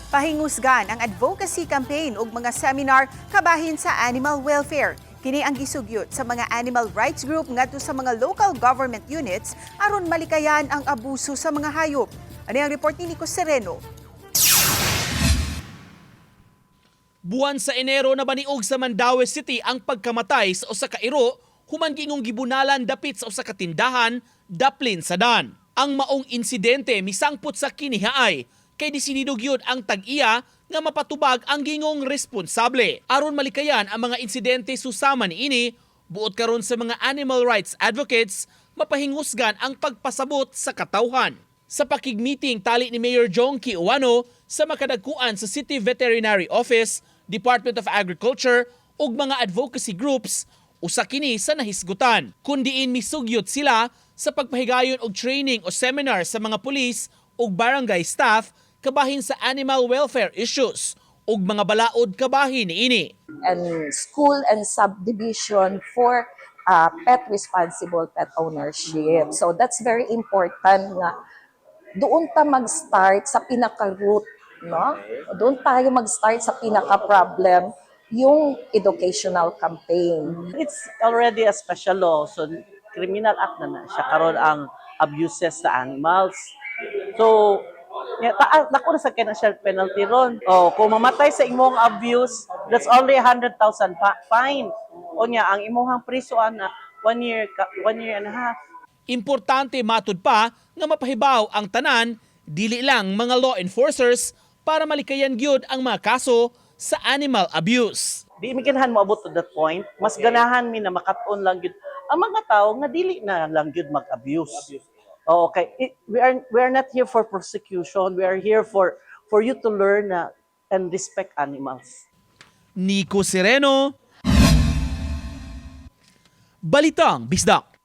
Pahingusgan ang advocacy campaign ug mga seminar kabahin sa animal welfare. Kini ang gisugyot sa mga animal rights group ngadto sa mga local government units aron malikayan ang abuso sa mga hayop. Ani ang report ni Nico Sereno. Buwan sa Enero na baniog sa Mandaue City ang pagkamatay sa usa ka iro human gingong gibunalan dapit sa usa ka tindahan daplin sa Dan. Ang maong insidente misangpot sa kinihaay kay disidido gyud ang tag-iya nga mapatubag ang gingong responsable. Aron malikayan ang mga insidente susama niini, buot karon sa mga animal rights advocates mapahingusgan ang pagpasabot sa katawhan. Sa pakigmeeting tali ni Mayor Jongki Uwano sa makadagkuan sa City Veterinary Office, Department of Agriculture ug mga advocacy groups, usa kini sa nahisgutan. Kundiin misugyot sila sa pagpahigayon og training o seminar sa mga pulis ug barangay staff kabahin sa animal welfare issues ug mga balaod kabahin niini. And school and subdivision for pet responsible pet ownership. So that's very important nga doon ta mag-start sa pinaka-root, no? Doon tayo mag-start sa pinaka-problem, yung educational campaign. It's already a special law, so criminal act na siya karon ang abuses sa animals. So, dako na sa financial penalty ron. Oh, kung mamatay sa imong abuse, that's only 100,000 fine. O niya, ang imong prisuan na 1 year and a half. Importante matud pa nga mapahibaw ang tanan, dili lang mga law enforcers para malikayan gyud ang mga kaso sa animal abuse. Di mi ganahan moabot to that point, mas ganahan mi na makat-on lang gyud ang mga tao nga dili na lang gyud mag-abuse. Oh, okay, we are not here for prosecution. We are here for you to learn and respect animals. Nico Sereno, Balitang Bisdak.